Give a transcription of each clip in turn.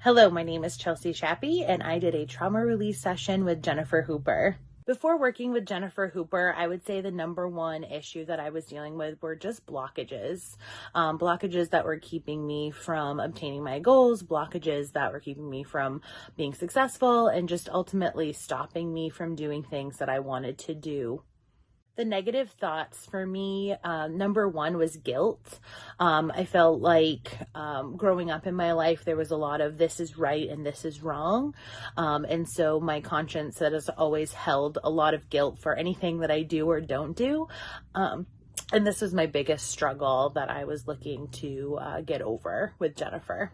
Hello, my name is Chelcie S, and I did a trauma release session with Jennifer Hooper. Before working with Jennifer Hooper, I would say the number one issue that I was dealing with were just blockages. Blockages that were keeping me from obtaining my goals, blockages that were keeping me from being successful, and just ultimately stopping me from doing things that I wanted to do. The negative thoughts for me, number one was guilt. I felt like growing up in my life, there was a lot of this is right and this is wrong. And so my conscience that has always held a lot of guilt for anything that I do or don't do. And this was my biggest struggle that I was looking to get over with Jennifer.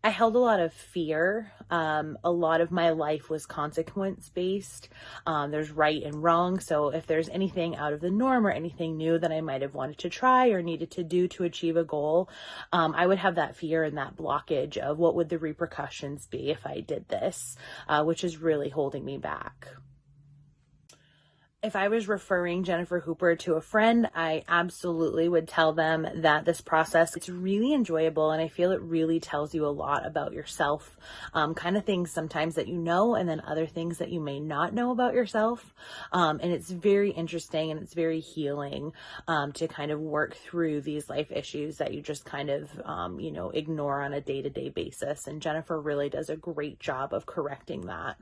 I held a lot of fear. A lot of my life was consequence based. There's right and wrong. So if there's anything out of the norm or anything new that I might have wanted to try or needed to do to achieve a goal, I would have that fear and that blockage of what would the repercussions be if I did this, which is really holding me back. If I was referring Jennifer Hooper to a friend, I absolutely would tell them that this process, it's really enjoyable, and I feel it really tells you a lot about yourself, kind of things sometimes that you know, and then other things that you may not know about yourself. And it's very interesting and it's very healing to kind of work through these life issues that you just kind of, ignore on a day-to-day basis. And Jennifer really does a great job of correcting that.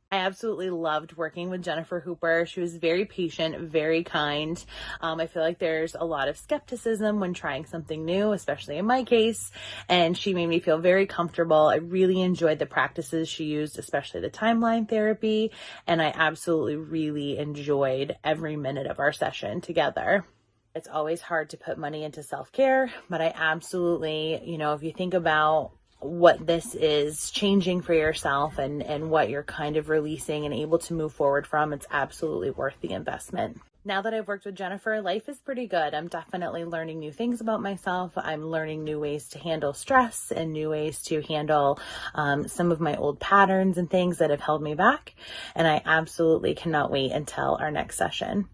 I absolutely loved working with Jennifer Hooper. She was very patient, very kind. I feel like there's a lot of skepticism when trying something new, especially in my case, and she made me feel very comfortable. I really enjoyed the practices she used, especially the timeline therapy, and I absolutely really enjoyed every minute of our session together. It's always hard to put money into self-care, but I absolutely, if you think about what this is changing for yourself and what you're kind of releasing and able to move forward from, it's absolutely worth the investment. Now that I've worked with Jennifer, life is pretty good. I'm definitely learning new things about myself. I'm learning new ways to handle stress and new ways to handle some of my old patterns and things that have held me back. And I absolutely cannot wait until our next session.